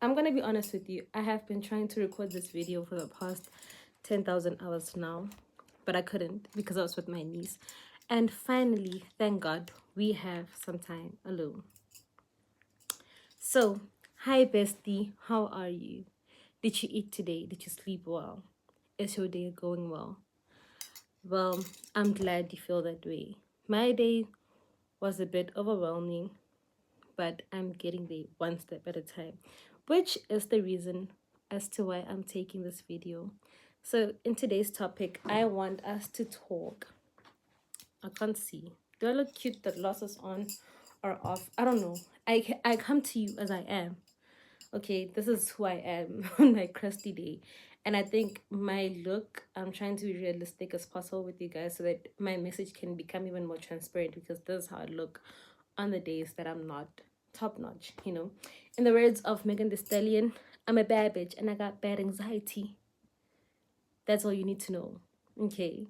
I'm gonna be honest with you. I have been trying to record this video for the past 10,000 hours now, but I couldn't because I was with my niece. And finally, thank God, we have some time alone. So, hi bestie, how are you? Did you eat today? Did you sleep well? Is your day going well? Well, I'm glad you feel that way. My day was a bit overwhelming, but I'm getting there one step at a time, which is the reason as to why I'm taking this video. So, in today's topic, I want us to talk. I can't see. Do I look cute? The glasses on or off? I don't know. I come to you as I am. Okay, this is who I am on my crusty day. And I think my look, I'm trying to be realistic as possible with you guys so that my message can become even more transparent, because this is how I look on the days that I'm not top notch. In the words of Megan Thee Stallion, I'm a bad bitch and I got bad anxiety. That's all you need to know. Okay.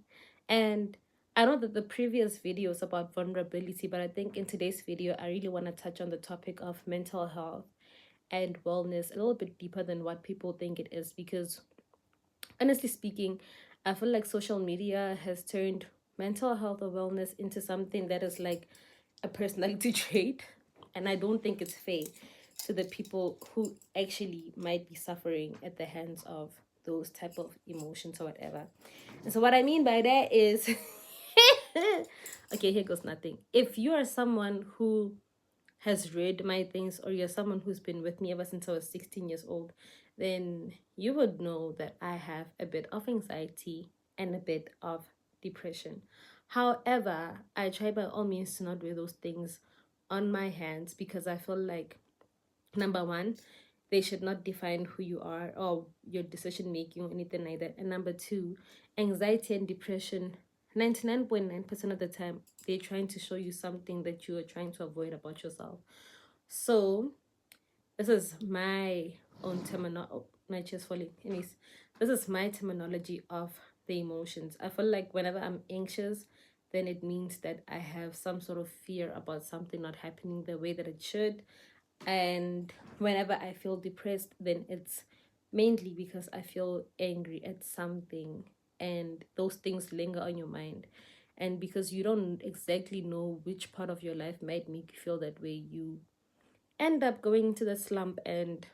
And I know that the previous video is about vulnerability, but I think in today's video, I really want to touch on the topic of mental health and wellness a little bit deeper than what people think it is. Because honestly speaking, I feel like social media has turned mental health or wellness into something that is like a personality trait. And I don't think it's fair to the people who actually might be suffering at the hands of those type of emotions or whatever. And so what I mean by that is okay, here goes nothing. If you are someone who has read my things, or you're someone who's been with me ever since I was 16 years old, then you would know that I have a bit of anxiety and a bit of depression. However, I try by all means to not wear those things on my hands, because I feel like, number one, they should not define who you are or your decision making or anything like that. And number two, anxiety and depression, 99.9% of the time, they're trying to show you something that you are trying to avoid about yourself. So, this is my own terminology. Oh, my chest falling. Anyways, this is my terminology of the emotions. I feel like whenever I'm anxious, then it means that I have some sort of fear about something not happening the way that it should. And whenever I feel depressed, then it's mainly because I feel angry at something, and those things linger on your mind. And because you don't exactly know which part of your life might make you feel that way, you end up going into the slump and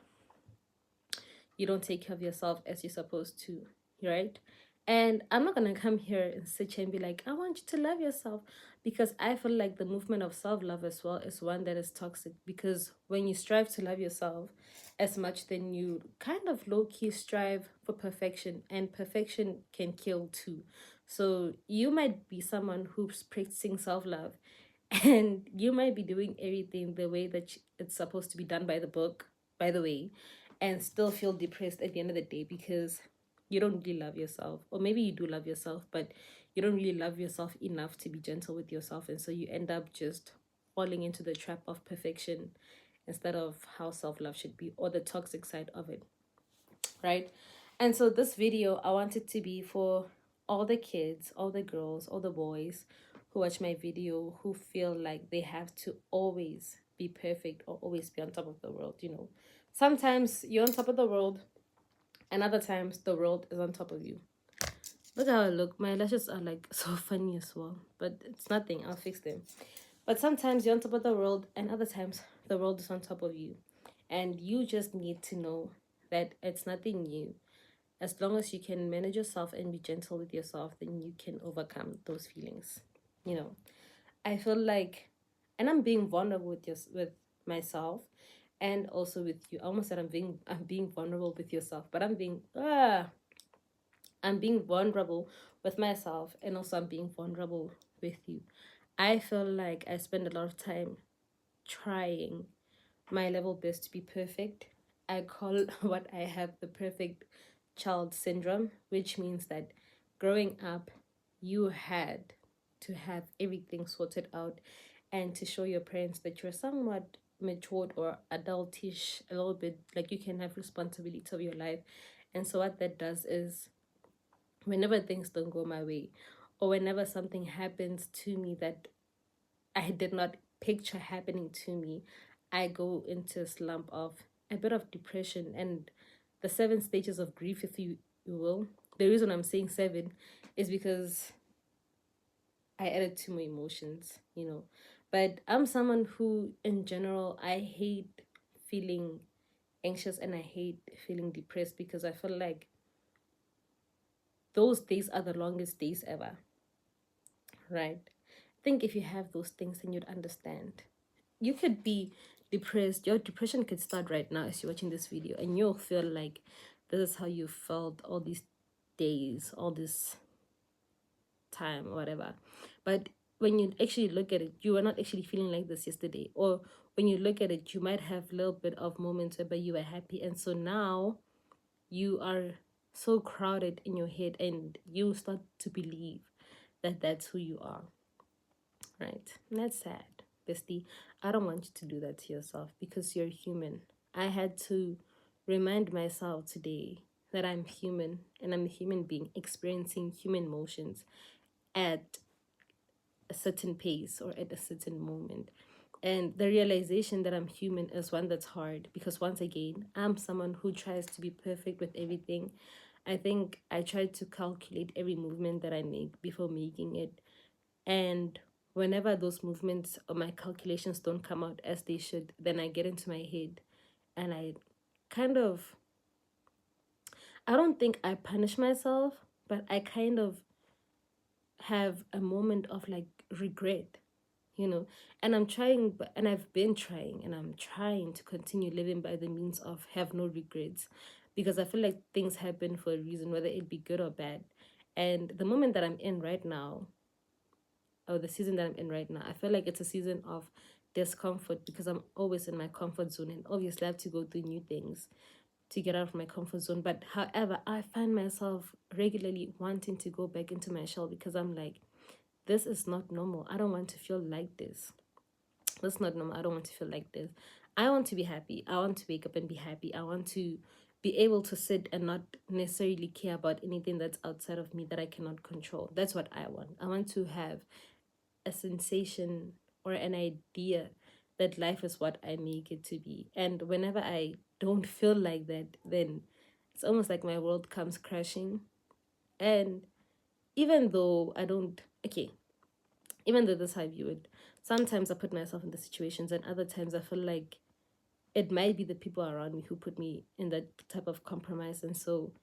you don't take care of yourself as you're supposed to, right? And I'm not gonna come here and sit here and be like, I want you to love yourself, because I feel like the movement of self-love as well is one that is toxic. Because when you strive to love yourself as much, then you kind of low-key strive for perfection, and perfection can kill too. So you might be someone who's practicing self-love, and you might be doing everything the way that it's supposed to be done by the book, by the way, and still feel depressed at the end of the day, because you don't really love yourself. Or maybe you do love yourself, but you don't really love yourself enough to be gentle with yourself, and so you end up just falling into the trap of perfection instead of how self-love should be, or the toxic side of it, right? And so this video, I want it to be for all the kids, all the girls, all the boys who watch my video, who feel like they have to always be perfect or always be on top of the world. Sometimes you're on top of the world, and other times the world is on top of you. Look how I look. My lashes are like so funny as well, but it's nothing. I'll fix them. But sometimes you're on top of the world, and other times the world is on top of you. And you just need to know that it's nothing new. As long as you can manage yourself and be gentle with yourself, then you can overcome those feelings. You know, I feel like, and I'm being vulnerable with myself, and also with you. I almost said I'm being vulnerable with yourself, but I'm being vulnerable with myself, and also I'm being vulnerable with you. I feel like I spend a lot of time trying my level best to be perfect. I call what I have the perfect child syndrome, which means that growing up, you had to have everything sorted out and to show your parents that you're somewhat matured or adultish a little bit, like you can have responsibility of your life. And so what that does is, whenever things don't go my way, or whenever something happens to me that I did not picture happening to me, I go into a slump of a bit of depression and the 7 stages of grief, if you will. The reason I'm saying 7 is because I added 2 more emotions, you know. But I'm someone who, in general, I hate feeling anxious and I hate feeling depressed because I feel like those days are the longest days ever, right? I think if you have those things, then you'd understand. You could be depressed. Your depression could start right now as you're watching this video, and you'll feel like this is how you felt all these days, all this time, or whatever. But when you actually look at it, you were not actually feeling like this yesterday. Or when you look at it, you might have a little bit of moments where you were happy, and so now you are so crowded in your head, and you start to believe that that's who you are, right? And that's sad, bestie. I don't want you to do that to yourself because you're human. I had to remind myself today that I'm human and I'm a human being experiencing human emotions at a certain pace or at a certain moment. And the realization that I'm human is one that's hard because, once again, I'm someone who tries to be perfect with everything. I think I try to calculate every movement that I make before making it. And whenever those movements or my calculations don't come out as they should, then I get into my head and I kind of, I don't think I punish myself, but I kind of have a moment of like regret, you know. And I'm trying, and I've been trying, and I'm trying to continue living by the means of have no regrets, because I feel like things happen for a reason, whether it be good or bad. And the moment that I'm in right now, or the season that I'm in right now, I feel like it's a season of discomfort because I'm always in my comfort zone, and obviously I have to go through new things to get out of my comfort zone. But however, I find myself regularly wanting to go back into my shell because I'm like, this is not normal. I don't want to feel like this. That's not normal. I don't want to feel like this. I want to be happy. I want to wake up and be happy. I want to be able to sit and not necessarily care about anything that's outside of me that I cannot control. That's what I want. I want to have a sensation or an idea that life is what I make it to be. And whenever I don't feel like that, then it's almost like my world comes crashing. And even though I don't, okay, even though this is how I view it, sometimes I put myself in the situations, and other times I feel like it might be the people around me who put me in that type of compromise. And so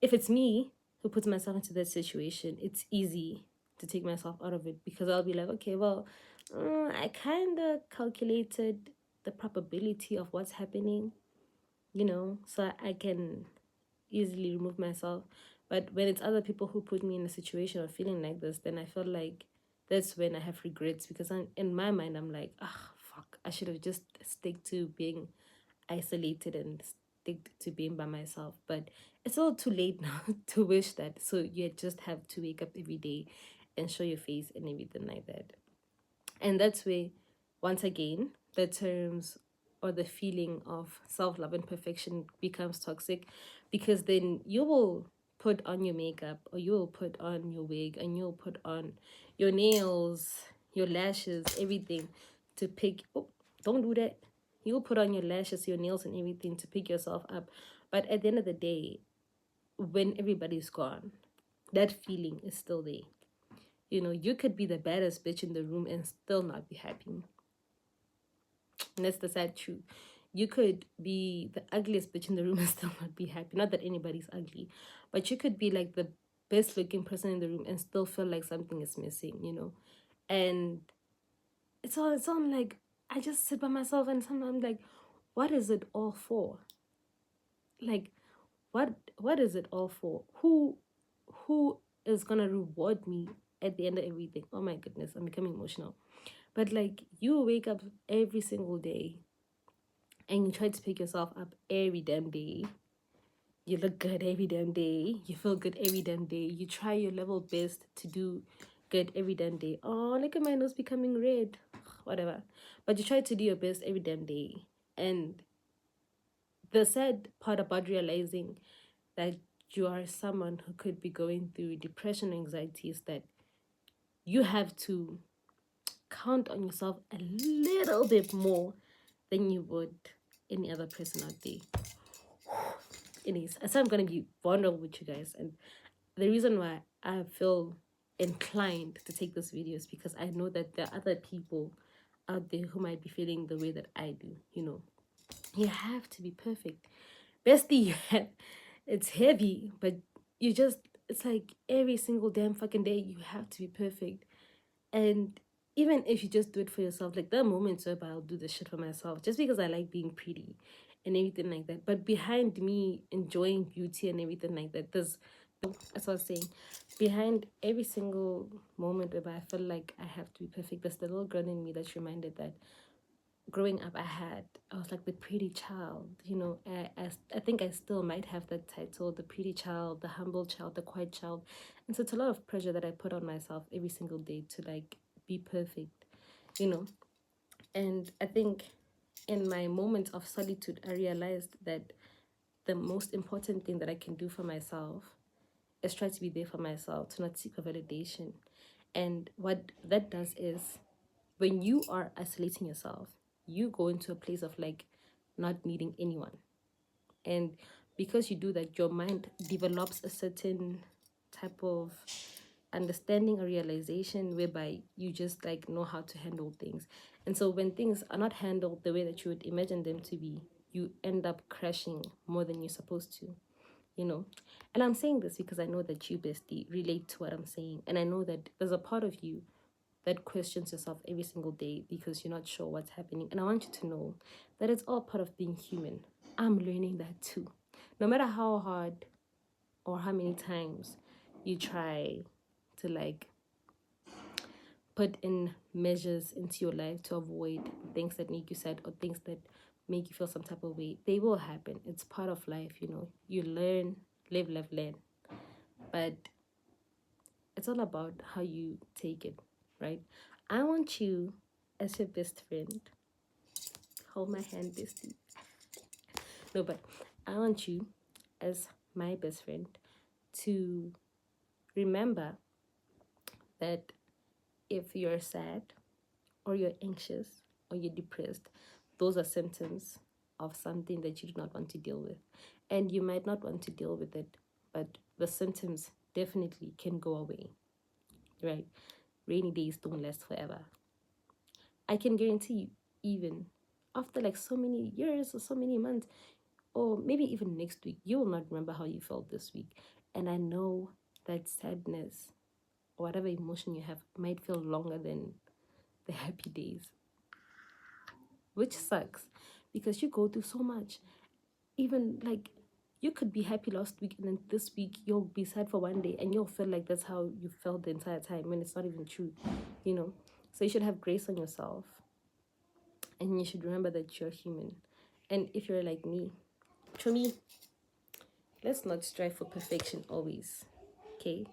if it's me who puts myself into that situation, it's easy to take myself out of it because I'll be like, okay, well, I kind of calculated the probability of what's happening, you know, so I can easily remove myself. But when it's other people who put me in a situation of feeling like this, then I feel like that's when I have regrets because in my mind, I'm like, ah, fuck, I should have just stick to being isolated and stick to being by myself. But it's all too late now to wish that. So you just have to wake up every day and show your face and everything like that. And that's where, once again, the terms or the feeling of self-love and perfection becomes toxic, because then you will put on your makeup or you will put on your wig and you'll put on your nails, your lashes, everything to pick, oh, don't do that. You'll put on your lashes, your nails and everything to pick yourself up. But at the end of the day, when everybody's gone, that feeling is still there. You know, you could be the baddest bitch in the room and still not be happy. And that's the sad truth. You could be the ugliest bitch in the room and still not be happy. Not that anybody's ugly, but you could be like the best looking person in the room and still feel like something is missing, you know? And it's all like, I just sit by myself and sometimes I'm like, what is it all for? Like, what is it all for? Who is gonna reward me at the end of everything? Oh my goodness, I'm becoming emotional. But like, you wake up every single day and you try to pick yourself up every damn day. You look good every damn day. You feel good every damn day. You try your level best to do good every damn day. Oh, look at my nose becoming red. Whatever. But you try to do your best every damn day. And the sad part about realizing that you are someone who could be going through depression and anxiety is that you have to count on yourself a little bit more than you would any other person out there. Anyways, I said I'm gonna be vulnerable with you guys, and the reason why I feel inclined to take this video is because I know that there are other people out there who might be feeling the way that I do. You have to be perfect. Bestie, it's heavy, but it's like every single damn fucking day you have to be perfect. And even if you just do it for yourself, like there are moments where I'll do this shit for myself just because I like being pretty and everything like that. But behind me enjoying beauty and everything like that, that's what I was saying. Behind every single moment where I feel like I have to be perfect, there's the little girl in me that's reminded that growing up I was like the pretty child. I think I still might have that title, the pretty child, the humble child, the quiet child. And so it's a lot of pressure that I put on myself every single day to like be perfect, you know and I think in my moments of solitude I realized that the most important thing that I can do for myself is try to be there for myself, to not seek a validation. And what that does is, when you are isolating yourself, you go into a place of like not needing anyone. And because you do that, your mind develops a certain type of understanding or realization whereby you just like know how to handle things. And so when things are not handled the way that you would imagine them to be, you end up crashing more than you're supposed to. And I'm saying this because I know that you, bestie, relate to what I'm saying. And I know that there's a part of you that questions yourself every single day because you're not sure what's happening. And I want you to know that it's all part of being human. I'm learning that too. No matter how hard or how many times you try to like put in measures into your life to avoid things that make you sad or things that make you feel some type of way, they will happen. It's part of life. You learn, live, learn. But it's all about how you take it, right? I want you, as your best friend, hold my hand, bestie. No, but I want you, as my best friend, to remember that if you're sad or you're anxious or you're depressed, those are symptoms of something that you do not want to deal with. And you might not want to deal with it, but the symptoms definitely can go away, right? Rainy days don't last forever. I can guarantee you, even after like so many years or so many months, or maybe even next week, you will not remember how you felt this week. And I know that sadness or whatever emotion you have might feel longer than the happy days, which sucks because you go through so much. Even like you could be happy last week and then this week you'll be sad for one day and you'll feel like that's how you felt the entire time when it's not even true, you know? So you should have grace on yourself and you should remember that you're human. And if you're like me, for me, let's not strive for perfection always, okay?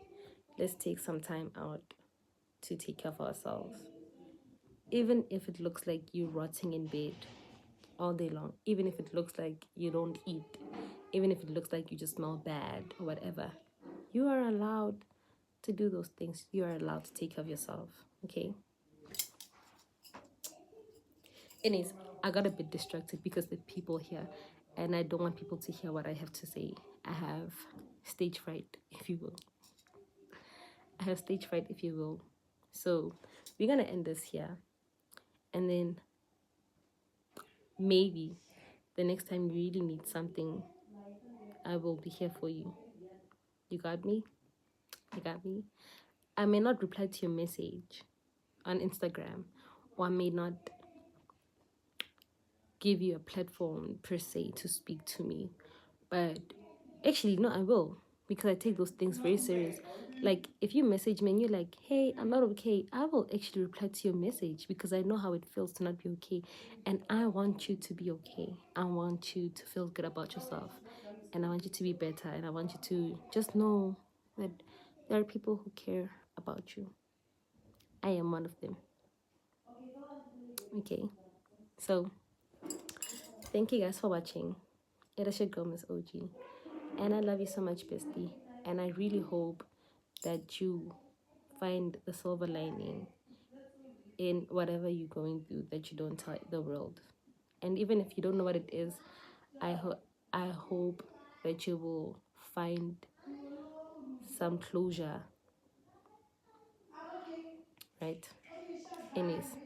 Let's take some time out to take care of ourselves. Even if it looks like you rotting in bed all day long, even if it looks like you don't eat, even if it looks like you just smell bad or whatever, you are allowed to do those things. You are allowed to take care of yourself, okay? Anyways, I got a bit distracted because the people here, and I don't want people to hear what I have to say. I have stage fright, if you will. I have stage fright, if you will. So we're gonna end this here, and then maybe the next time you really need something, I will be here for you. You got me? You got me? I may not reply to your message on Instagram, or I may not give you a platform per se to speak to me, but actually no, I will, because I take those things very serious. Like if you message me and you're like, hey, I'm not okay, I will actually reply to your message because I know how it feels to not be okay, and I want you to be okay. I want you to feel good about yourself, and I want you to be better, and I want you to just know that there are people who care about you. I am one of them. Okay, so thank you guys for watching. It is your girl, Miss OG. And I love you so much, bestie. And I really hope that you find the silver lining in whatever you're going through, that you don't tell the world. And even if you don't know what it is, I hope that you will find some closure, right? Anyways,